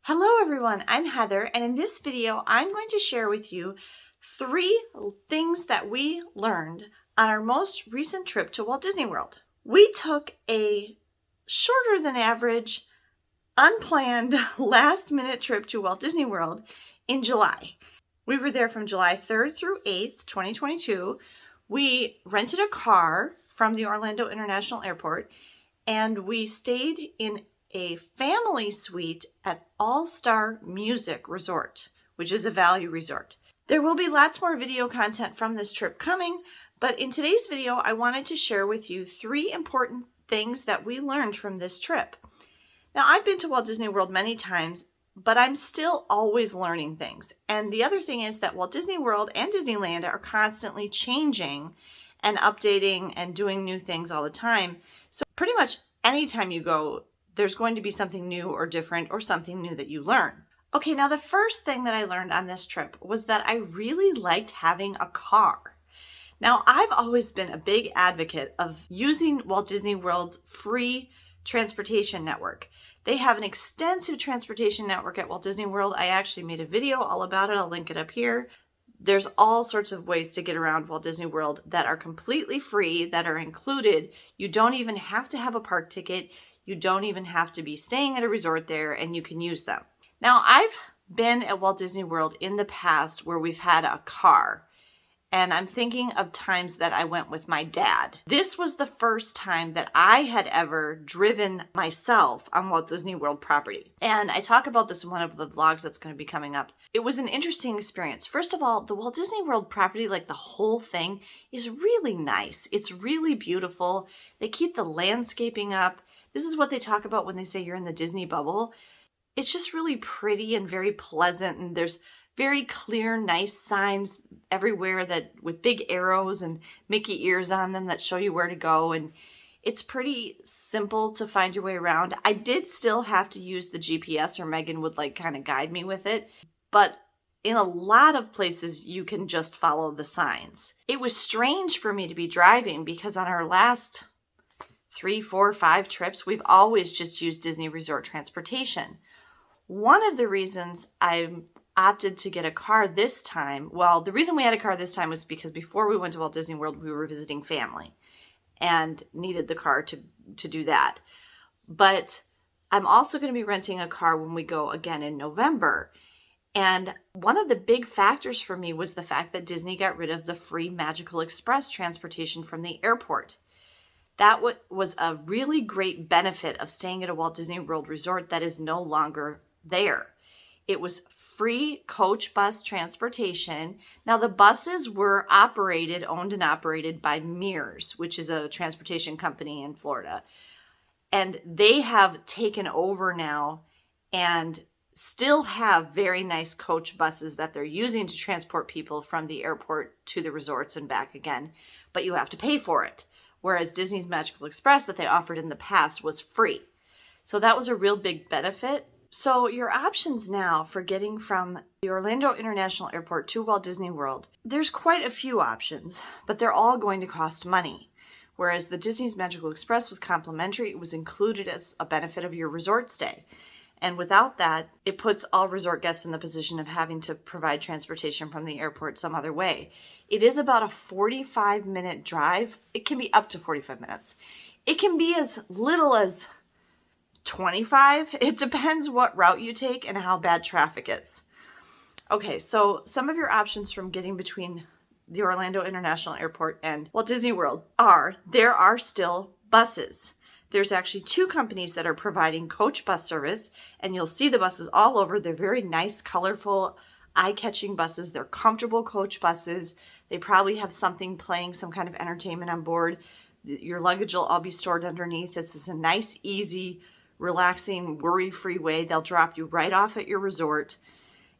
Hello everyone, I'm Heather, and in this video I'm going to share with you 3 things that we learned on our most recent trip to Walt Disney World. We took a shorter than average, unplanned, last-minute trip to Walt Disney World in July. We were there from July 3rd through 8th, 2022. We rented a car from the Orlando International Airport, and we stayed in a family suite at All-Star Music Resort, which is a value resort. There will be lots more video content from this trip coming, but in today's video, I wanted to share with you 3 important things that we learned from this trip. Now, I've been to Walt Disney World many times, but I'm still always learning things. And the other thing is that Walt Disney World and Disneyland are constantly changing and updating and doing new things all the time. So pretty much anytime you go, there's going to be something new or different or something new that you learn. Okay, now the first thing that I learned on this trip was that I really liked having a car. Now, I've always been a big advocate of using Walt Disney World's free transportation network. They have an extensive transportation network at Walt Disney World. I actually made a video all about it. I'll link it up here. There's all sorts of ways to get around Walt Disney World that are completely free, that are included. You don't even have to have a park ticket. You don't even have to be staying at a resort there, and you can use them. Now, I've been at Walt Disney World in the past where we've had a car, and I'm thinking of times that I went with my dad. This was the first time that I had ever driven myself on Walt Disney World property. And I talk about this in one of the vlogs that's going to be coming up. It was an interesting experience. First of all, the Walt Disney World property, like the whole thing, is really nice. It's really beautiful. They keep the landscaping up. This is what they talk about when they say you're in the Disney bubble. It's just really pretty and very pleasant, and there's very clear, nice signs everywhere that with big arrows and Mickey ears on them that show you where to go, and it's pretty simple to find your way around. I did still have to use the GPS, or Megan would kind of guide me with it, but in a lot of places you can just follow the signs. It was strange for me to be driving because on our last 3, 4, 5 trips, we've always just used Disney Resort transportation. One of the reasons I opted to get a car this time, well, the reason we had a car this time was because before we went to Walt Disney World, we were visiting family and needed the car to do that. But I'm also going to be renting a car when we go again in November. And one of the big factors for me was the fact that Disney got rid of the free Magical Express transportation from the airport. That was a really great benefit of staying at a Walt Disney World resort that is no longer there. It was free coach bus transportation. Now, the buses were owned and operated by Mears, which is a transportation company in Florida. And they have taken over now and still have very nice coach buses that they're using to transport people from the airport to the resorts and back again. But you have to pay for it. Whereas Disney's Magical Express that they offered in the past was free. So that was a real big benefit. So your options now for getting from the Orlando International Airport to Walt Disney World, there's quite a few options, but they're all going to cost money. Whereas the Disney's Magical Express was complimentary, it was included as a benefit of your resort stay. And without that, it puts all resort guests in the position of having to provide transportation from the airport some other way. It is about a 45-minute drive. It can be up to 45 minutes. It can be as little as 25. It depends what route you take and how bad traffic is. Okay, so some of your options from getting between the Orlando International Airport and Walt Disney World there are still buses. There's actually 2 companies that are providing coach bus service, and you'll see the buses all over. They're very nice, colorful, eye-catching buses. They're comfortable coach buses. They probably have something playing, some kind of entertainment on board. Your luggage will all be stored underneath. This is a nice, easy, relaxing, worry-free way. They'll drop you right off at your resort.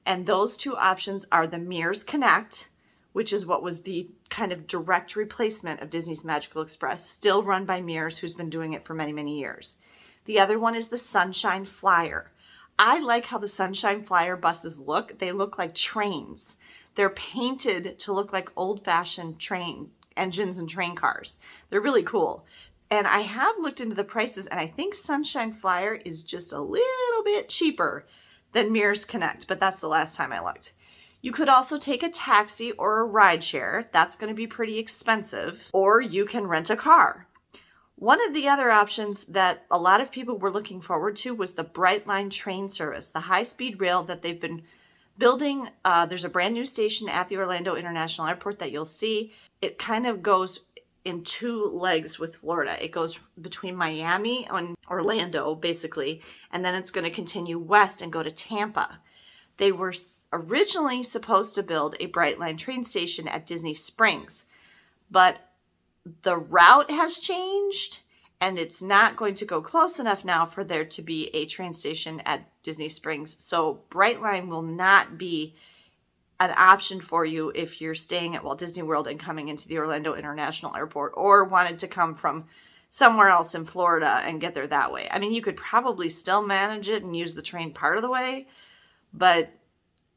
And those 2 options are the Mears Connect, which is what was the kind of direct replacement of Disney's Magical Express, still run by Mears, who's been doing it for many, many years. The other one is the Sunshine Flyer. I like how the Sunshine Flyer buses look. They look like trains. They're painted to look like old-fashioned train engines and train cars. They're really cool. And I have looked into the prices, and I think Sunshine Flyer is just a little bit cheaper than Mears Connect, but that's the last time I looked. You could also take a taxi or a ride share. That's going to be pretty expensive. Or you can rent a car. One of the other options that a lot of people were looking forward to was the Brightline train service, the high-speed rail that they've been building. There's a brand new station at the Orlando International Airport that you'll see. It kind of goes in two legs with Florida. It goes between Miami and Orlando, basically, and then it's going to continue west and go to Tampa. They were originally supposed to build a Brightline train station at Disney Springs, but the route has changed and it's not going to go close enough now for there to be a train station at Disney Springs. So Brightline will not be an option for you if you're staying at Walt Disney World and coming into the Orlando International Airport or wanted to come from somewhere else in Florida and get there that way. I mean, you could probably still manage it and use the train part of the way, but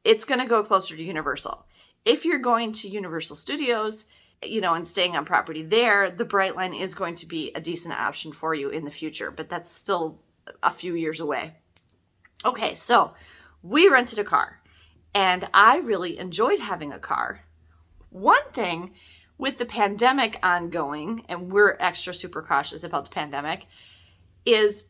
it's going to go closer to Universal. If you're going to Universal Studios, and staying on property there, the Brightline is going to be a decent option for you in the future, but that's still a few years away. Okay, so we rented a car, and I really enjoyed having a car. One thing with the pandemic ongoing, and we're extra super cautious about the pandemic, is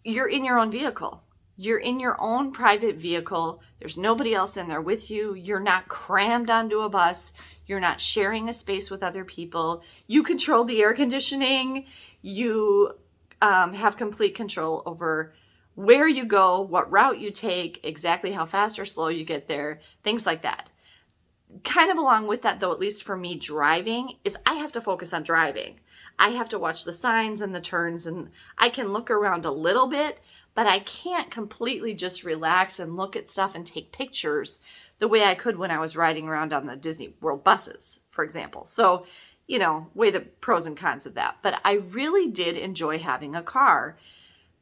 you're in your own vehicle. You're in your own private vehicle. There's nobody else in there with you. You're not crammed onto a bus. You're not sharing a space with other people. You control the air conditioning. You have complete control over where you go, what route you take, exactly how fast or slow you get there, things like that. Kind of along with that, though, at least for me driving, is I have to focus on driving. I have to watch the signs and the turns, and I can look around a little bit, but I can't completely just relax and look at stuff and take pictures the way I could when I was riding around on the Disney World buses, for example. So, weigh the pros and cons of that. But I really did enjoy having a car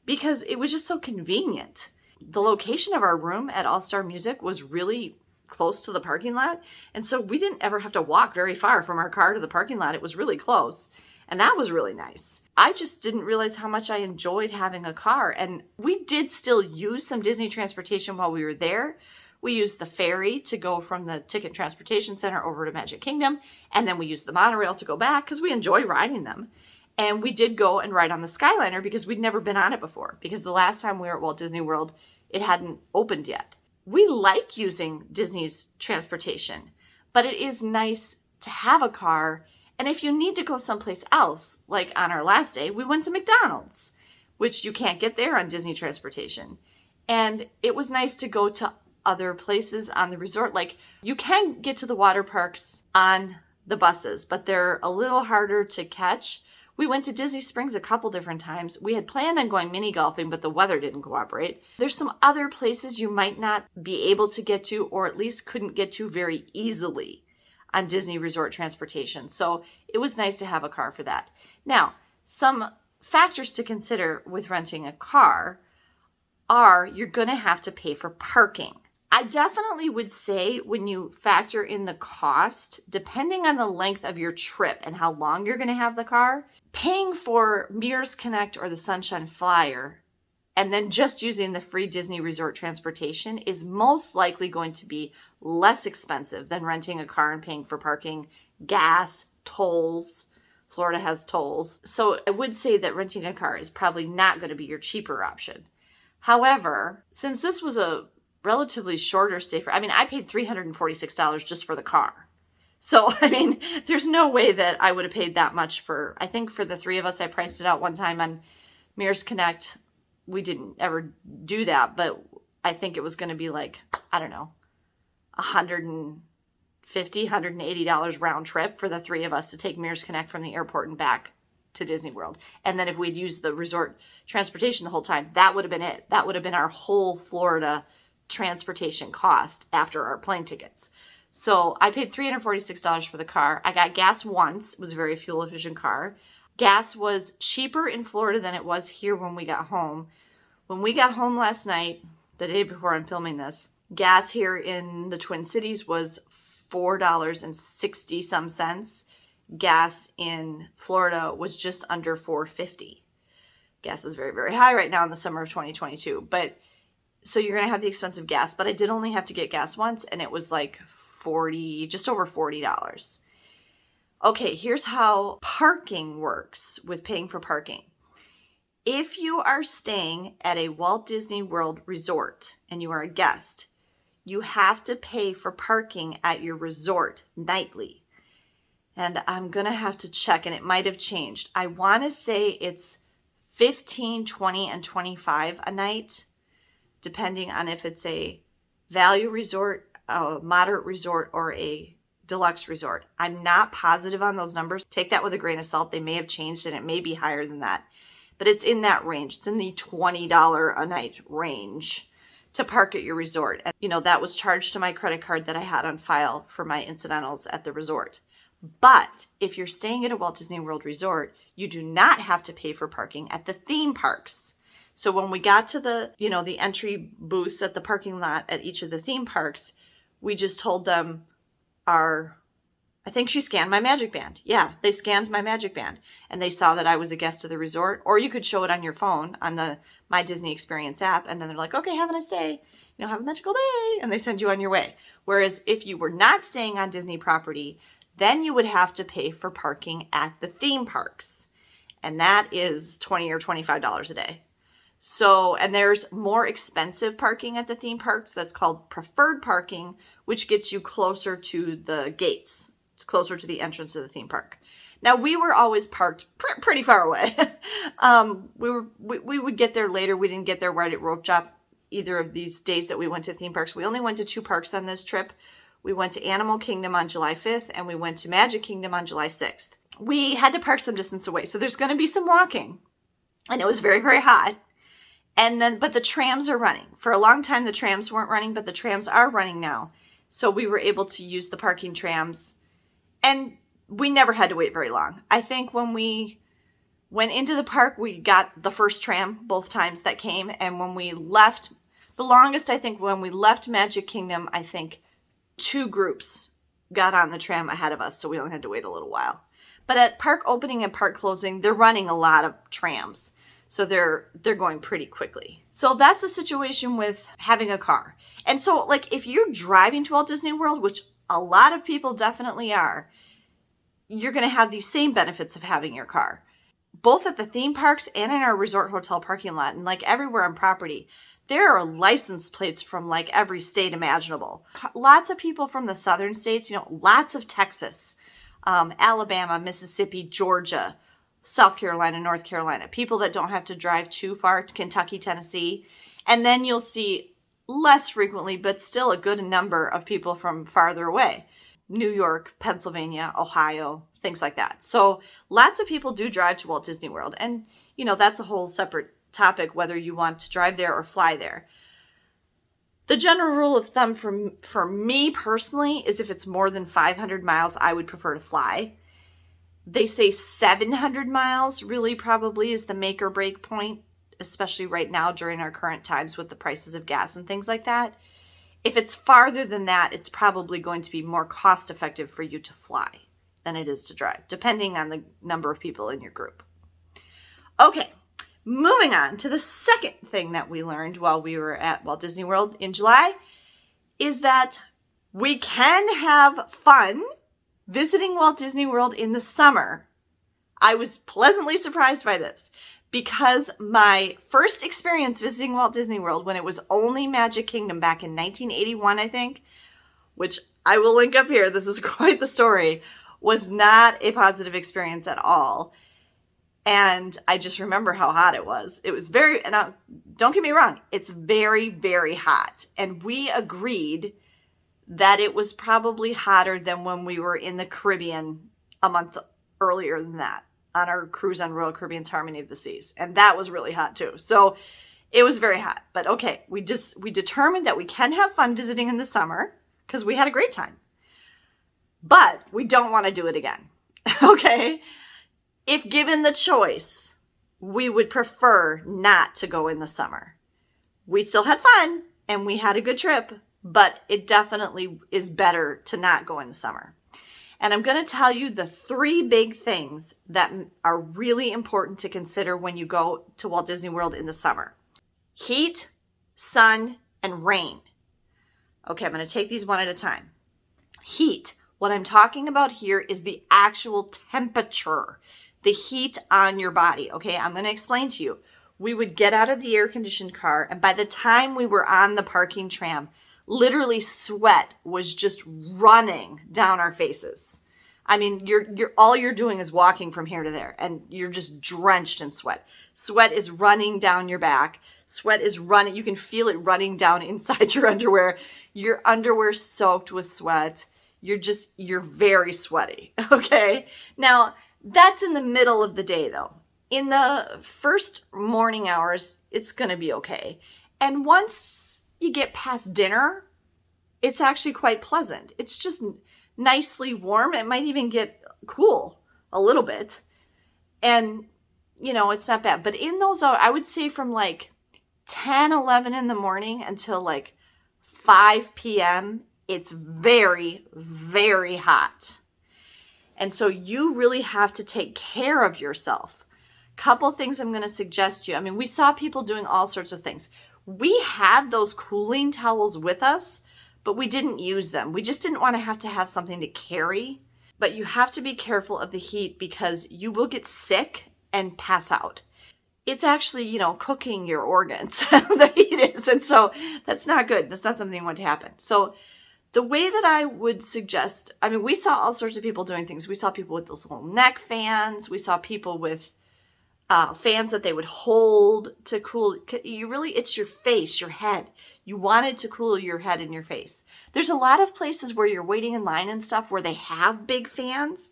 because it was just so convenient. The location of our room at All Star Music was really close to the parking lot. And so we didn't ever have to walk very far from our car to the parking lot. It was really close. And that was really nice. I just didn't realize how much I enjoyed having a car. And we did still use some Disney transportation while we were there. We used the ferry to go from the Ticket Transportation Center over to Magic Kingdom. And then we used the monorail to go back because we enjoy riding them. And we did go and ride on the Skyliner because we'd never been on it before. Because the last time we were at Walt Disney World, it hadn't opened yet. We like using Disney's transportation, but it is nice to have a car. And if you need to go someplace else, like on our last day, we went to McDonald's, which you can't get there on Disney transportation. And it was nice to go to other places on the resort. Like, you can get to the water parks on the buses, but they're a little harder to catch. We went to Disney Springs a couple different times. We had planned on going mini golfing, but the weather didn't cooperate. There's some other places you might not be able to get to, or at least couldn't get to very easily on Disney Resort transportation. So it was nice to have a car for that. Now, some factors to consider with renting a car are you're going to have to pay for parking. I definitely would say when you factor in the cost, depending on the length of your trip and how long you're going to have the car, paying for Mears Connect or the Sunshine Flyer and then just using the free Disney Resort transportation is most likely going to be less expensive than renting a car and paying for parking, gas, tolls. Florida has tolls. So I would say that renting a car is probably not going to be your cheaper option. However, since this was a relatively shorter stay I paid $346 just for the car. So, there's no way that I would have paid that much I think for the three of us, I priced it out one time on Mears Connect. We didn't ever do that, but I think it was going to be like, I don't know, $150, $180 round trip for the three of us to take Mears Connect from the airport and back to Disney World. And then if we'd used the resort transportation the whole time, that would have been it. That would have been our whole Florida transportation cost after our plane tickets. So I paid $346 for the car. I got gas once. It was a very fuel efficient car. Gas was cheaper in Florida than it was here when we got home. When we got home last night, the day before I'm filming this, gas here in the Twin Cities was $4.60 some cents. Gas in Florida was just under $4.50. Gas is very, very high right now in the summer of 2022, but So you're going to have the expensive gas, but I did only have to get gas once, and it was like just over $40. Okay, here's how parking works with paying for parking. If you are staying at a Walt Disney World resort and you are a guest, you have to pay for parking at your resort nightly. And I'm going to have to check, and it might have changed. I want to say it's $15, $20, and $25 a night, depending on if it's a value resort, a moderate resort, or a deluxe resort. I'm not positive on those numbers. Take that with a grain of salt. They may have changed, and it may be higher than that. But it's in that range. It's in the $20 a night range to park at your resort. And, that was charged to my credit card that I had on file for my incidentals at the resort. But if you're staying at a Walt Disney World resort, you do not have to pay for parking at the theme parks. So when we got to the entry booths at the parking lot at each of the theme parks, we just told them I think she scanned my Magic Band. Yeah, they scanned my Magic Band, and they saw that I was a guest of the resort. Or you could show it on your phone on the My Disney Experience app, and then they're like, okay, have a nice day. Have a magical day, and they send you on your way. Whereas if you were not staying on Disney property, then you would have to pay for parking at the theme parks, and that is $20 or $25 a day. So, and there's more expensive parking at the theme parks. That's called preferred parking, which gets you closer to the gates. It's closer to the entrance of the theme park. Now, we were always parked pretty far away. We would get there later. We didn't get there right at rope drop either of these days that we went to theme parks. We only went to 2 parks on this trip. We went to Animal Kingdom on July 5th, and we went to Magic Kingdom on July 6th. We had to park some distance away, so there's going to be some walking. And it was very, very hot. But the trams are running. For a long time, the trams weren't running, but the trams are running now. So we were able to use the parking trams, and we never had to wait very long. I think when we went into the park, we got the first tram both times that came. And when we left, the longest, I think, when we left Magic Kingdom, I think 2 groups got on the tram ahead of us. So we only had to wait a little while. But at park opening and park closing, they're running a lot of trams. So they're going pretty quickly. So that's the situation with having a car. And so, if you're driving to Walt Disney World, which a lot of people definitely are, you're going to have these same benefits of having your car. Both at the theme parks and in our resort hotel parking lot, and everywhere on property, there are license plates from every state imaginable. Lots of people from the southern states, lots of Texas, Alabama, Mississippi, Georgia, South Carolina, North Carolina, people that don't have to drive too far to Kentucky, Tennessee. And then you'll see less frequently, but still a good number of people from farther away. New York, Pennsylvania, Ohio, things like that. So lots of people do drive to Walt Disney World. And, that's a whole separate topic, whether you want to drive there or fly there. The general rule of thumb for me personally is if it's more than 500 miles, I would prefer to fly. They say 700 miles really probably is the make or break point, especially right now during our current times with the prices of gas and things like that. If it's farther than that, it's probably going to be more cost effective for you to fly than it is to drive, depending on the number of people in your group. Okay, moving on to the second thing that we learned while we were at Walt Disney World in July is that we can have fun visiting Walt Disney World in the summer. I was pleasantly surprised by this because my first experience visiting Walt Disney World when it was only Magic Kingdom back in 1981, I think, which I will link up here, this is quite the story, was not a positive experience at all. And I just remember how hot it was. It was and don't get me wrong, it's very, very hot. And we agreed that it was probably hotter than when we were in the Caribbean a month earlier than that on our cruise on Royal Caribbean's Harmony of the Seas. And that was really hot too. So it was very hot. But okay, we determined that we can have fun visiting in the summer because we had a great time. But we don't want to do it again. Okay? If given the choice, we would prefer not to go in the summer. We still had fun and we had a good trip, but it definitely is better to not go in the summer. And I'm going to tell you the 3 big things that are really important to consider when you go to Walt Disney World in the summer. Heat, sun, and rain. Okay, I'm going to take these one at a time. Heat. What I'm talking about here is the actual temperature, the heat on your body. Okay, I'm going to explain to you. We would get out of the air-conditioned car, and by the time we were on the parking tram, literally sweat was just running down our faces. I mean, all you're doing is walking from here to there, and you're just drenched in sweat. Sweat is running down your back. Sweat is running. You can feel it running down inside your underwear. Your underwear soaked with sweat. You're very sweaty. Okay. Now that's in the middle of the day though. In the first morning hours, it's going to be okay. And once you get past dinner, it's actually quite pleasant. It's just nicely warm. It might even get cool a little bit. And, it's not bad. But in those, I would say from like 10, 11 in the morning until like 5 p.m., it's very, very hot. And so you really have to take care of yourself. Couple things I'm going to suggest to you. I mean, we saw people doing all sorts of things. We had those cooling towels with us, but we didn't use them. We just didn't want to have something to carry. But you have to be careful of the heat because you will get sick and pass out. It's actually, cooking your organs, the heat is. And so that's not good. That's not something you want to happen. So the way that I would suggest, I mean, we saw all sorts of people doing things. We saw people with those little neck fans. We saw people with fans that they would hold to cool. It's your face, your head. You wanted to cool your head and your face. There's a lot of places where you're waiting in line and stuff where they have big fans.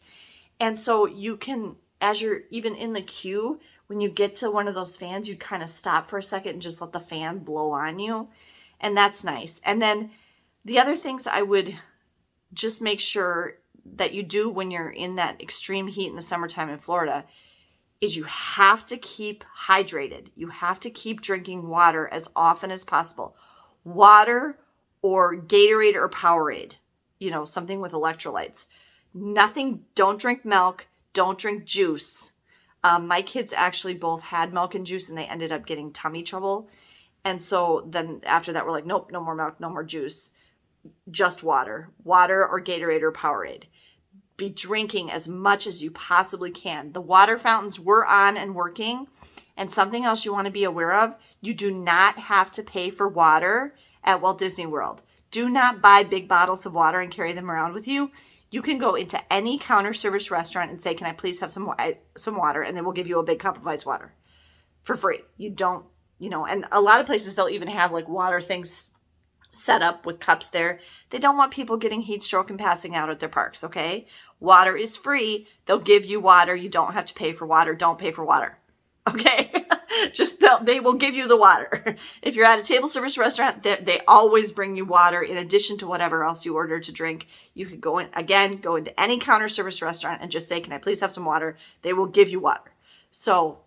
And so you can, as you're even in the queue, when you get to one of those fans, you kind of stop for a second and just let the fan blow on you. And that's nice. And then the other things I would just make sure that you do when you're in that extreme heat in the summertime in Florida is you have to keep hydrated. You have to keep drinking water as often as possible. Water or Gatorade or Powerade, something with electrolytes. Don't drink milk. Don't drink juice. My kids actually both had milk and juice and they ended up getting tummy trouble. And so then after that, we're like, nope, no more milk, no more juice. Just water or Gatorade or Powerade. Be drinking as much as you possibly can. The water fountains were on and working. And something else you want to be aware of, you do not have to pay for water at Walt Disney World. Do not buy big bottles of water and carry them around with you. You can go into any counter service restaurant and say, can I please have some water? And they will give you a big cup of ice water for free. You don't, and a lot of places they'll even have like water things set up with cups there. They don't want people getting heat stroke and passing out at their parks, okay? Water is free. They'll give you water. You don't have to pay for water. Don't pay for water, okay? They will give you the water. If you're at a table service restaurant, they always bring you water in addition to whatever else you order to drink. You could go into any counter service restaurant and just say, can I please have some water? They will give you water. So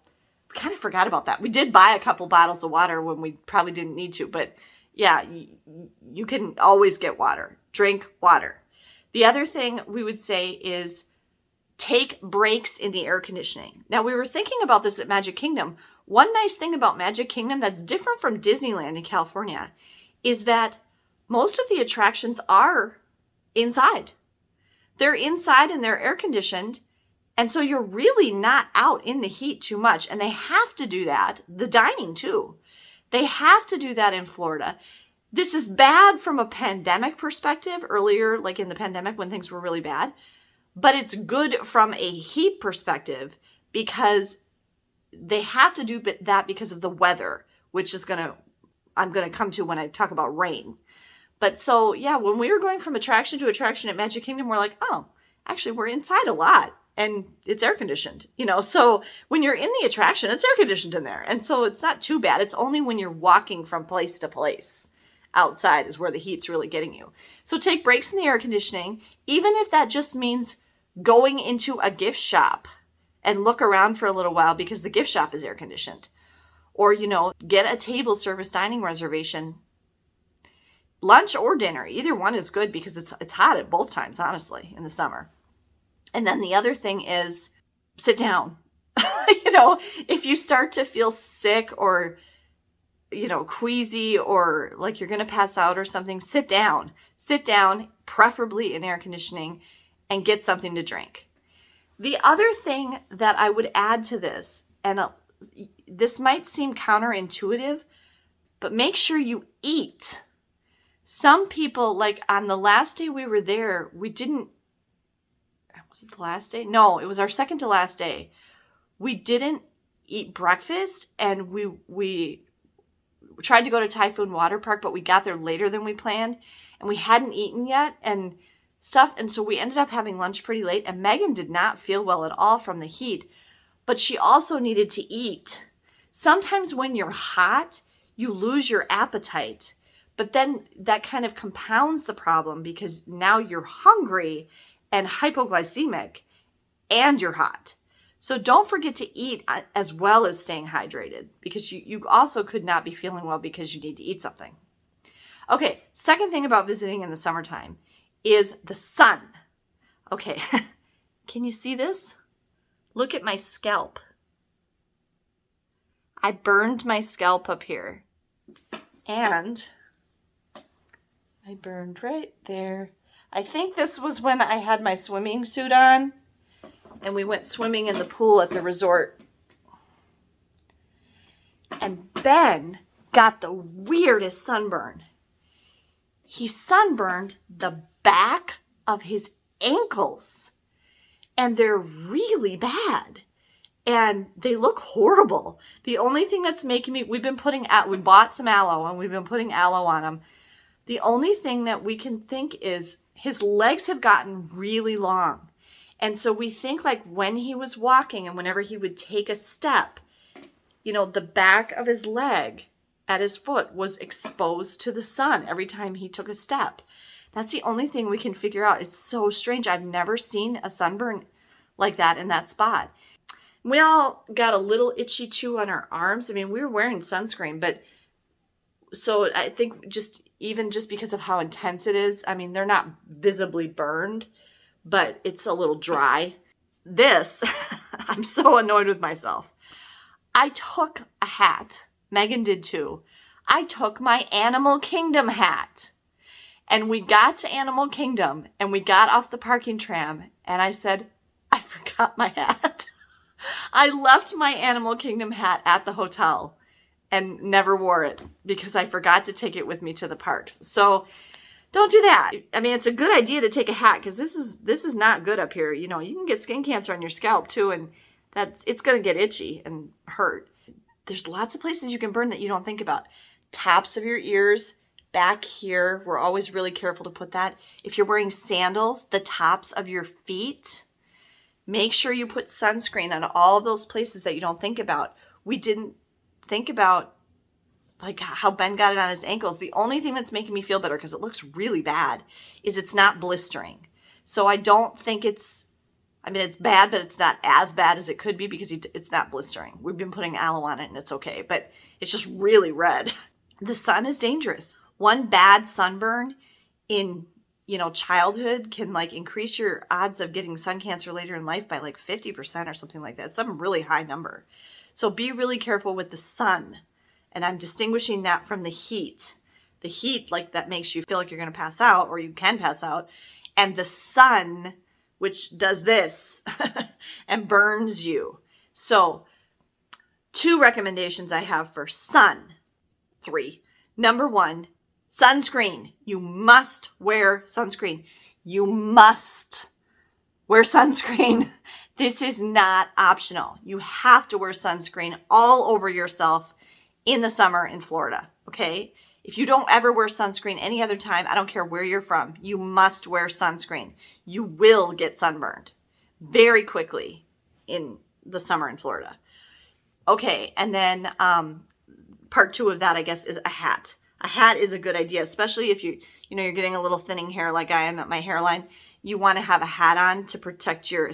we kind of forgot about that. We did buy a couple bottles of water when we probably didn't need to, but yeah, you can always get water. Drink water. The other thing we would say is take breaks in the air conditioning. Now, we were thinking about this at Magic Kingdom. One nice thing about Magic Kingdom that's different from Disneyland in California is that most of the attractions are inside. They're inside and they're air conditioned. And so you're really not out in the heat too much. And they have to do that. The dining too. They have to do that in Florida. This is bad from a pandemic perspective earlier, like in the pandemic when things were really bad. But it's good from a heat perspective because they have to do that because of the weather, which is I'm going to come to when I talk about rain. But so, yeah, when we were going from attraction to attraction at Magic Kingdom, we're like, oh, actually, we're inside a lot. And it's air conditioned, so when you're in the attraction, it's air conditioned in there. And so it's not too bad. It's only when you're walking from place to place outside is where the heat's really getting you. So take breaks in the air conditioning, even if that just means going into a gift shop and look around for a little while because the gift shop is air conditioned. Or, get a table service dining reservation, lunch or dinner. Either one is good because it's hot at both times, honestly, in the summer. And then the other thing is sit down. If you start to feel sick or queasy or like you're going to pass out or something, sit down, preferably in air conditioning, and get something to drink. The other thing that I would add to this, and this might seem counterintuitive, but make sure you eat. Some people, like on the last day we were there, was it the last day? No, it was our second to last day. We didn't eat breakfast, and we tried to go to Typhoon Water Park, but we got there later than we planned, and we hadn't eaten yet and stuff, and so we ended up having lunch pretty late, and Megan did not feel well at all from the heat, but she also needed to eat. Sometimes when you're hot, you lose your appetite, but then that kind of compounds the problem because now you're hungry and hypoglycemic and you're hot. So don't forget to eat as well as staying hydrated, because you also could not be feeling well because you need to eat something. Okay, second thing about visiting in the summertime is the sun. Okay, can you see this? Look at my scalp. I burned my scalp up here. And I burned right there. I think this was when I had my swimming suit on and we went swimming in the pool at the resort. And Ben got the weirdest sunburn. He sunburned the back of his ankles, and they're really bad. And they look horrible. The only thing that's making me, we bought some aloe and we've been putting aloe on them. The only thing that we can think is his legs have gotten really long. And so we think like when he was walking and whenever he would take a step, the back of his leg at his foot was exposed to the sun every time he took a step. That's the only thing we can figure out. It's so strange. I've never seen a sunburn like that in that spot. We all got a little itchy too on our arms. I mean, we were wearing sunscreen, but so I think just because of how intense it is, I mean, they're not visibly burned, but it's a little dry. This, I'm so annoyed with myself. I took a hat. Megan did too. I took my Animal Kingdom hat. And we got to Animal Kingdom and we got off the parking tram and I said, I forgot my hat. I left my Animal Kingdom hat at the hotel and never wore it because I forgot to take it with me to the parks. So don't do that. I mean, it's a good idea to take a hat because this is not good up here. You can get skin cancer on your scalp too, and it's going to get itchy and hurt. There's lots of places you can burn that you don't think about. Tops of your ears, back here, we're always really careful to put that. If you're wearing sandals, the tops of your feet. Make sure you put sunscreen on all of those places that you don't think about. We didn't think about like how Ben got it on his ankles. The only thing that's making me feel better, because it looks really bad, is it's not blistering. So I don't think it's bad, but it's not as bad as it could be because it's not blistering. We've been putting aloe on it and it's okay, but it's just really red. The sun is dangerous. One bad sunburn in childhood can like increase your odds of getting sun cancer later in life by like 50% or something like that. Some really high number. So be really careful with the sun. And I'm distinguishing that from the heat. The heat, like that makes you feel like you're going to pass out or you can pass out. And the sun, which does this and burns you. So 2 recommendations I have for sun. 3. Number 1, sunscreen. You must wear sunscreen. You must wear sunscreen. This is not optional. You have to wear sunscreen all over yourself in the summer in Florida, okay? If you don't ever wear sunscreen any other time, I don't care where you're from, you must wear sunscreen. You will get sunburned very quickly in the summer in Florida. Okay, and then part 2 of that, I guess, is a hat. A hat is a good idea, especially if you're getting a little thinning hair like I am at my hairline. You want to have a hat on to protect you're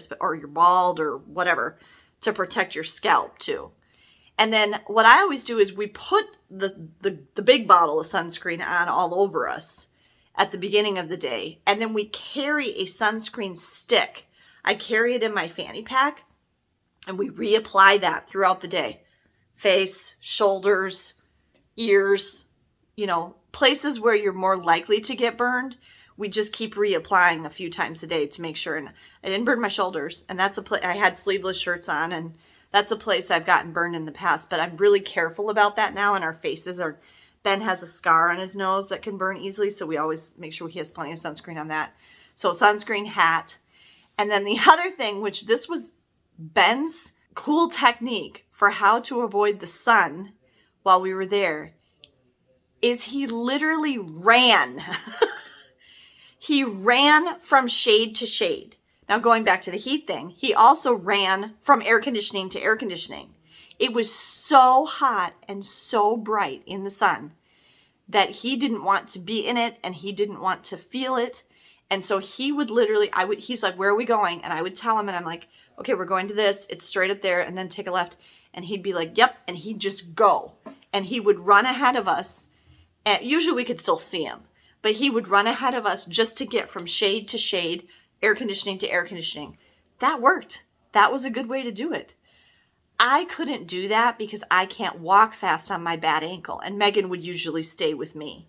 bald or whatever, to protect your scalp too. And then what I always do is we put the big bottle of sunscreen on all over us at the beginning of the day. And then we carry a sunscreen stick. I carry it in my fanny pack and we reapply that throughout the day. Face, shoulders, ears, places where you're more likely to get burned. We just keep reapplying a few times a day to make sure. And I didn't burn my shoulders. And that's I had sleeveless shirts on, and that's a place I've gotten burned in the past. But I'm really careful about that now. And our faces are, Ben has a scar on his nose that can burn easily. So we always make sure he has plenty of sunscreen on that. So sunscreen, hat. And then the other thing, which this was Ben's cool technique for how to avoid the sun while we were there, is he literally ran. He ran from shade to shade. Now, going back to the heat thing, he also ran from air conditioning to air conditioning. It was so hot and so bright in the sun that he didn't want to be in it and he didn't want to feel it. And so he would literally, he's like, where are we going? And I would tell him, and I'm like, okay, we're going to this. It's straight up there, and then take a left. And he'd be like, yep. And he'd just go. And he would run ahead of us. And usually we could still see him. But he would run ahead of us just to get from shade to shade, air conditioning to air conditioning. That worked. That was a good way to do it. I couldn't do that because I can't walk fast on my bad ankle. And Megan would usually stay with me.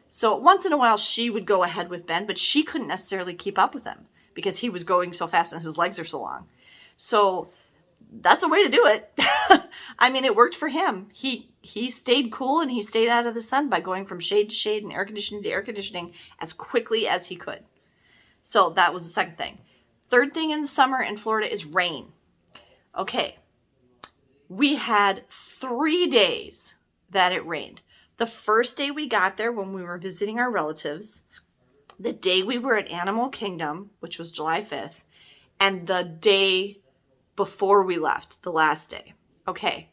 So once in a while, she would go ahead with Ben, but she couldn't necessarily keep up with him because he was going so fast and his legs are so long. So that's a way to do it. I mean, it worked for him. He stayed cool and he stayed out of the sun by going from shade to shade and air conditioning to air conditioning as quickly as he could. So that was the second thing. Third thing in the summer in Florida is rain. Okay. We had 3 days that it rained. The first day we got there when we were visiting our relatives, the day we were at Animal Kingdom, which was July 5th, and the day before we left, the last day. Okay.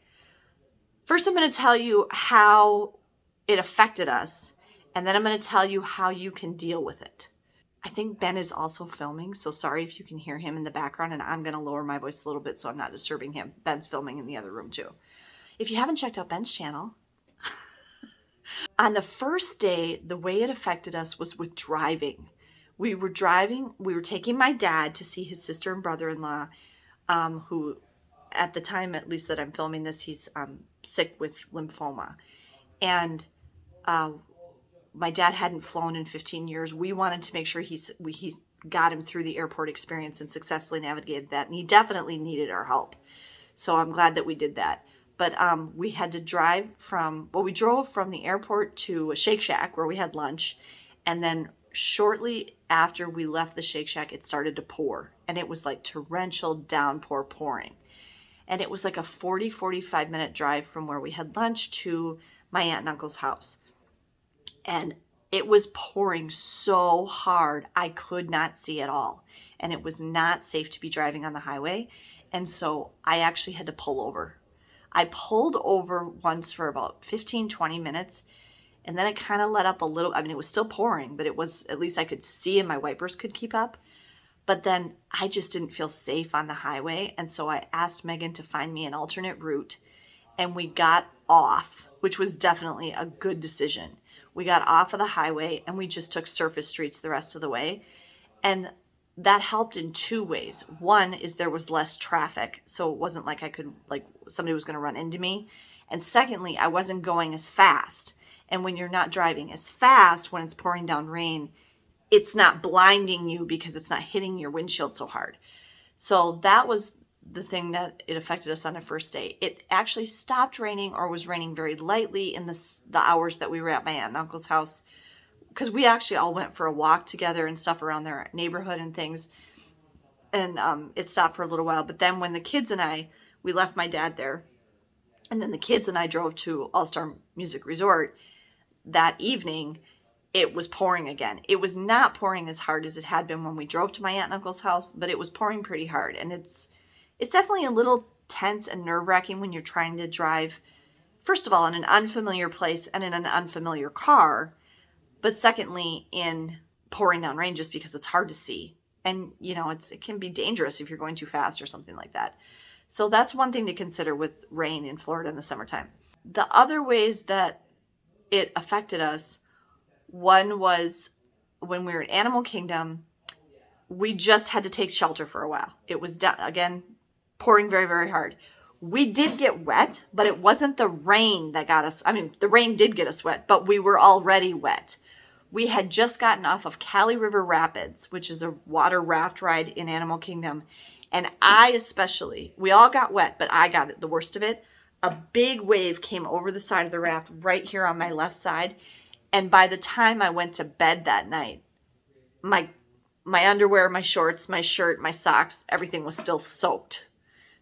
First, I'm going to tell you how it affected us, and then I'm going to tell you how you can deal with it. I think Ben is also filming, so sorry if you can hear him in the background, and I'm going to lower my voice a little bit so I'm not disturbing him. Ben's filming in the other room too. If you haven't checked out Ben's channel, on the first day, the way it affected us was with driving. We were taking my dad to see his sister and brother-in-law, who at the time, at least that I'm filming this, he's sick with lymphoma. And my dad hadn't flown in 15 years. We wanted to make sure he got him through the airport experience and successfully navigated that. And he definitely needed our help. So I'm glad that we did that. But we had to we drove from the airport to a Shake Shack where we had lunch. And then shortly after we left the Shake Shack, it started to pour. And it was like torrential downpour pouring. And it was like a 45 minute drive from where we had lunch to my aunt and uncle's house. And it was pouring so hard, I could not see at all. And it was not safe to be driving on the highway. And so I actually had to pull over. I pulled over once for about 15, 20 minutes. And then it kind of let up a little. I mean, it was still pouring, but it was, at least I could see and my wipers could keep up. But then I just didn't feel safe on the highway. And so I asked Megan to find me an alternate route. And we got off, which was definitely a good decision. We got off of the highway and we just took surface streets the rest of the way. And that helped in two ways. One is there was less traffic. So it wasn't like somebody was going to run into me. And secondly, I wasn't going as fast. And when you're not driving as fast, when it's pouring down rain, it's not blinding you because it's not hitting your windshield so hard. So that was the thing that it affected us on the first day. It actually stopped raining or was raining very lightly in the hours that we were at my aunt and uncle's house, because we actually all went for a walk together and stuff around their neighborhood and things. And it stopped for a little while. But then when the kids and we left my dad there, and then the kids and I drove to All-Star Music Resort that evening, it was pouring again. It was not pouring as hard as it had been when we drove to my aunt and uncle's house, but it was pouring pretty hard. And it's definitely a little tense and nerve-wracking when you're trying to drive, first of all, in an unfamiliar place and in an unfamiliar car, but secondly, in pouring down rain just because it's hard to see. And, it can be dangerous if you're going too fast or something like that. So that's one thing to consider with rain in Florida in the summertime. The other ways that it affected us, one was when we were at Animal Kingdom, we just had to take shelter for a while. It was, again, pouring very, very hard. We did get wet, but it wasn't the rain that got us. I mean, the rain did get us wet, but we were already wet. We had just gotten off of Cali River Rapids, which is a water raft ride in Animal Kingdom. And we all got wet, but I got the worst of it. A big wave came over the side of the raft right here on my left side. And by the time I went to bed that night, my underwear, my shorts, my shirt, my socks, everything was still soaked.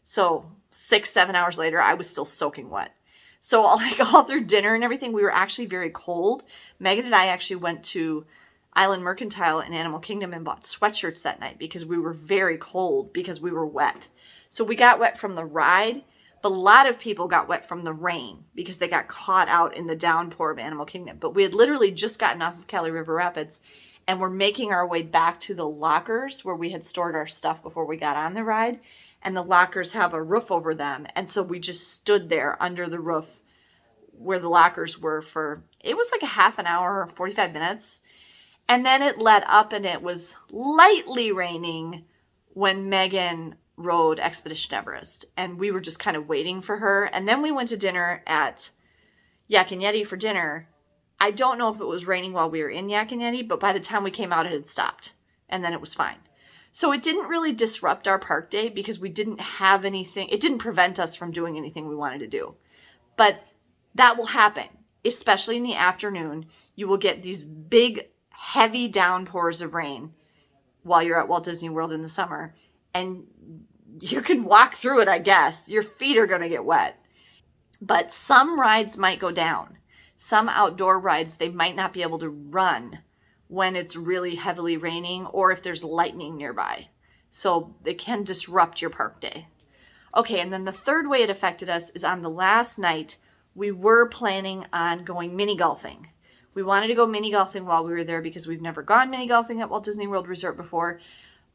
So 6-7 hours later, I was still soaking wet. So like all through dinner and everything, we were actually very cold. Megan and I actually went to Island Mercantile in Animal Kingdom and bought sweatshirts that night because we were very cold because we were wet. So we got wet from the ride, but a lot of people got wet from the rain because they got caught out in the downpour of Animal Kingdom. But we had literally just gotten off of Cali River Rapids and we're making our way back to the lockers where we had stored our stuff before we got on the ride. And the lockers have a roof over them. And so we just stood there under the roof where the lockers were for, it was like a half an hour, 45 minutes. And then it let up and it was lightly raining when Megan rode Expedition Everest. And we were just kind of waiting for her. And then we went to dinner at Yak and Yeti for dinner. I don't know if it was raining while we were in Yak and Yeti, but by the time we came out, it had stopped. And then it was fine. So it didn't really disrupt our park day because we didn't have anything. It didn't prevent us from doing anything we wanted to do. But that will happen, especially in the afternoon. You will get these big, heavy downpours of rain while you're at Walt Disney World in the summer. And you can walk through it, I guess. Your feet are going to get wet. But some rides might go down. Some outdoor rides, they might not be able to run when it's really heavily raining or if there's lightning nearby. So it can disrupt your park day. Okay, and then the third way it affected us is on the last night, we were planning on going mini golfing. We wanted to go mini golfing while we were there because we've never gone mini golfing at Walt Disney World Resort before.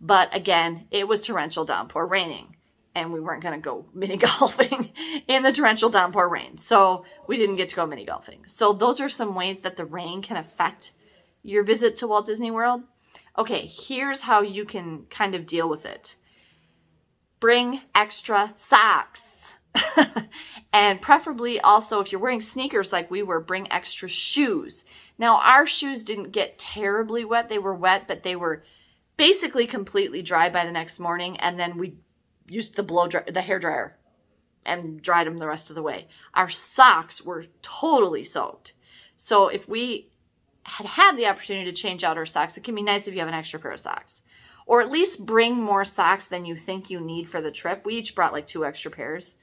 But again, it was torrential downpour raining and we weren't going to go mini golfing in the torrential downpour rain. So we didn't get to go mini golfing. So those are some ways that the rain can affect your visit to Walt Disney World. Okay, here's how you can kind of deal with it. Bring extra socks. And preferably also, if you're wearing sneakers like we were, bring extra shoes. Now, our shoes didn't get terribly wet. They were wet, but they were basically completely dry by the next morning. And then we used the hair dryer and dried them the rest of the way. Our socks were totally soaked. So if we had the opportunity to change out our socks, it can be nice if you have an extra pair of socks. Or at least bring more socks than you think you need for the trip. We each brought like 2 extra pairs.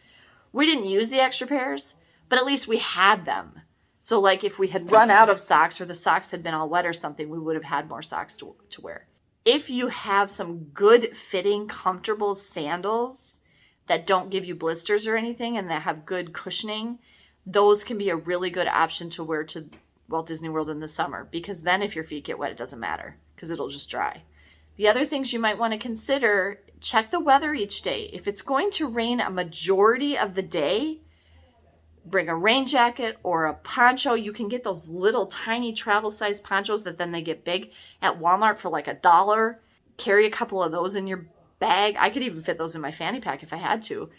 We didn't use the extra pairs, but at least we had them. So like if we had run out of socks or the socks had been all wet or something, we would have had more socks to wear. If you have some good fitting, comfortable sandals that don't give you blisters or anything and that have good cushioning, those can be a really good option to wear to Walt Disney World in the summer, because then if your feet get wet, it doesn't matter because it'll just dry. The other things you might want to consider, check the weather each day. If it's going to rain a majority of the day, bring a rain jacket or a poncho. You can get those little tiny travel size ponchos that then they get big at Walmart for like $1. Carry a couple of those in your bag. I could even fit those in my fanny pack if I had to.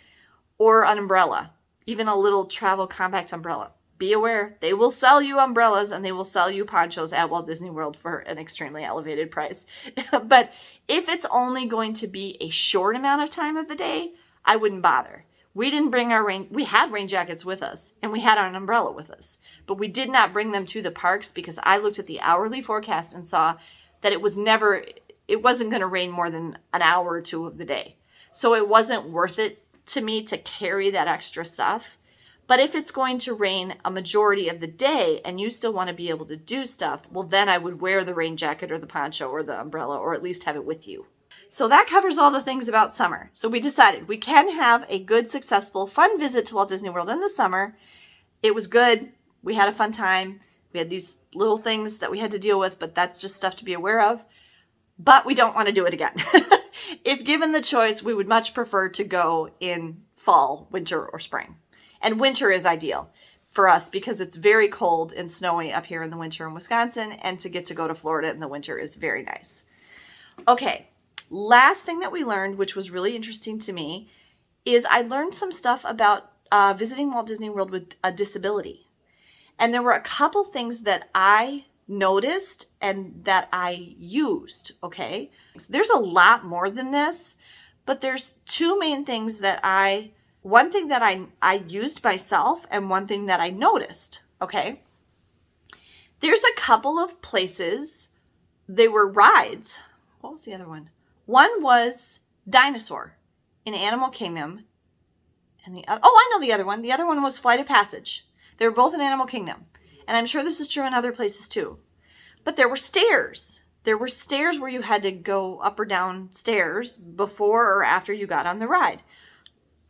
Or an umbrella, even a little travel compact umbrella. Be aware, they will sell you umbrellas and they will sell you ponchos at Walt Disney World for an extremely elevated price. But if it's only going to be a short amount of time of the day, I wouldn't bother. We didn't bring our rain, we had rain jackets with us and we had an umbrella with us, but we did not bring them to the parks because I looked at the hourly forecast and saw that it wasn't going to rain more than an hour or 2 of the day. So it wasn't worth it to me to carry that extra stuff. But if it's going to rain a majority of the day and you still want to be able to do stuff, well, then I would wear the rain jacket or the poncho or the umbrella, or at least have it with you. So that covers all the things about summer. So we decided we can have a good, successful, fun visit to Walt Disney World in the summer. It was good. We had a fun time. We had these little things that we had to deal with, but that's just stuff to be aware of. But we don't want to do it again. If given the choice, we would much prefer to go in fall, winter, or spring. And winter is ideal for us because it's very cold and snowy up here in the winter in Wisconsin, and to get to go to Florida in the winter is very nice. Okay, last thing that we learned, which was really interesting to me, is I learned some stuff about visiting Walt Disney World with a disability. And there were a couple things that I noticed and that I used, okay? There's a lot more than this, but there's two main things that one thing that I used myself and one thing that I noticed, okay? There's a couple of places, they were rides. What was the other one? One was Dinosaur in Animal Kingdom. And I know the other one. The other one was Flight of Passage. They were both in Animal Kingdom. And I'm sure this is true in other places too. But there were stairs. There were stairs where you had to go up or down stairs before or after you got on the ride.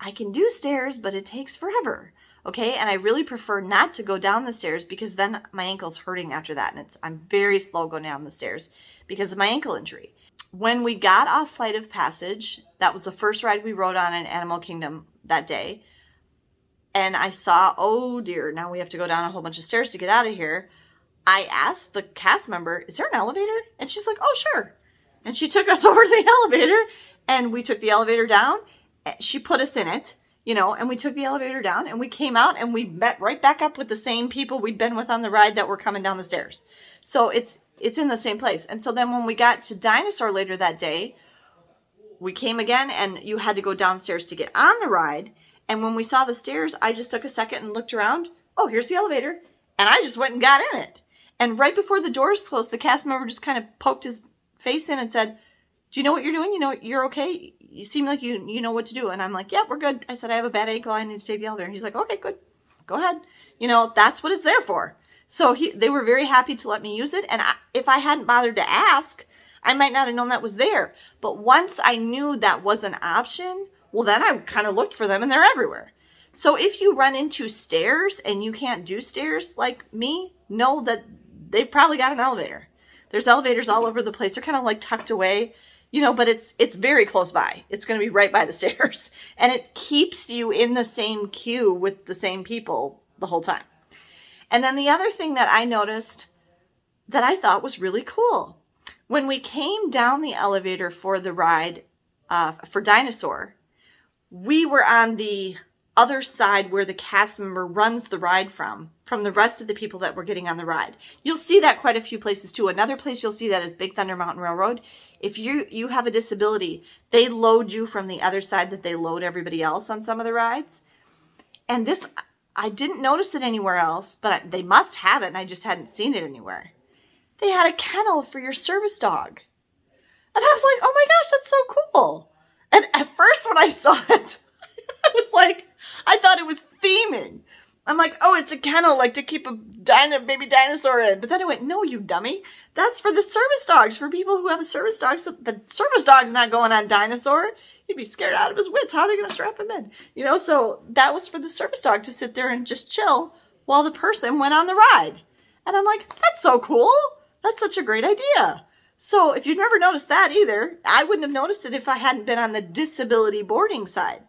I can do stairs, but it takes forever. Okay, and I really prefer not to go down the stairs because then my ankle's hurting after that. And I'm very slow going down the stairs because of my ankle injury. When we got off Flight of Passage, that was the first ride we rode on in Animal Kingdom that day. And I saw, oh dear, now we have to go down a whole bunch of stairs to get out of here. I asked the cast member, is there an elevator? And she's like, oh, sure. And she took us over to the elevator and we took the elevator down. She put us in it, and we took the elevator down and we came out and we met right back up with the same people we'd been with on the ride that were coming down the stairs. So it's in the same place. And so then when we got to Dinosaur later that day, we came again and you had to go downstairs to get on the ride. And when we saw the stairs, I just took a second and looked around. Oh, here's the elevator. And I just went and got in it. And right before the doors closed, the cast member just kind of poked his face in and said, do you know what you're doing? You're okay? You seem like you know what to do. And I'm like, yeah, we're good. I said, I have a bad ankle. I need to take the elevator. And he's like, okay, good. Go ahead. That's what it's there for. So they were very happy to let me use it. And if I hadn't bothered to ask, I might not have known that was there. But once I knew that was an option, well, then I kind of looked for them and they're everywhere. So if you run into stairs and you can't do stairs like me, know that they've probably got an elevator. There's elevators all over the place. They're kind of like tucked away, but it's very close by. It's going to be right by the stairs. And it keeps you in the same queue with the same people the whole time. And then the other thing that I noticed that I thought was really cool, when we came down the elevator for the ride for Dinosaur, we were on the other side where the cast member runs the ride from the rest of the people that were getting on the ride. You'll see that quite a few places too. Another place you'll see that is Big Thunder Mountain Railroad. If you have a disability, they load you from the other side that they load everybody else on some of the rides. And this, I didn't notice it anywhere else, but they must have it and I just hadn't seen it anywhere. They had a kennel for your service dog. And I was like, oh my gosh, that's so cool. And at first when I saw it, I was like, I thought it was theming. I'm like, oh, it's a kennel, like to keep a baby dinosaur in. But then I went, no, you dummy. That's for the service dogs, for people who have a service dog. So the service dog's not going on Dinosaur. He'd be scared out of his wits. How are they going to strap him in? So that was for the service dog to sit there and just chill while the person went on the ride. And I'm like, that's so cool. That's such a great idea. So if you've never noticed that either, I wouldn't have noticed it if I hadn't been on the disability boarding side.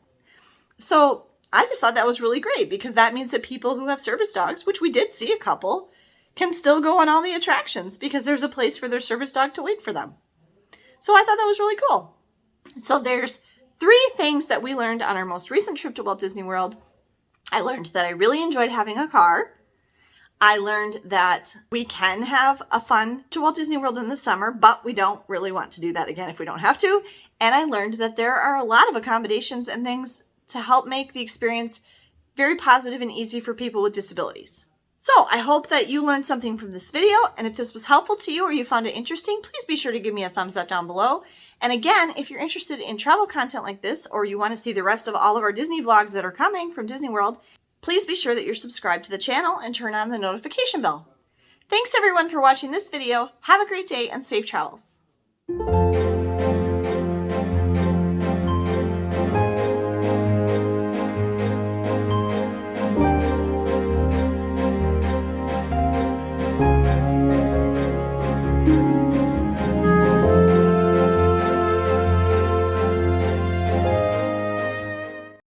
So I just thought that was really great because that means that people who have service dogs, which we did see a couple, can still go on all the attractions because there's a place for their service dog to wait for them. So I thought that was really cool. So there's 3 things that we learned on our most recent trip to Walt Disney World. I learned that I really enjoyed having a car. I learned that we can have a fun to Walt Disney World in the summer, but we don't really want to do that again if we don't have to. And I learned that there are a lot of accommodations and things to help make the experience very positive and easy for people with disabilities. So I hope that you learned something from this video, and if this was helpful to you or you found it interesting, please be sure to give me a thumbs up down below. And again, if you're interested in travel content like this, or you want to see the rest of all of our Disney vlogs that are coming from Disney World, please be sure that you're subscribed to the channel and turn on the notification bell. Thanks everyone for watching this video. Have a great day and safe travels.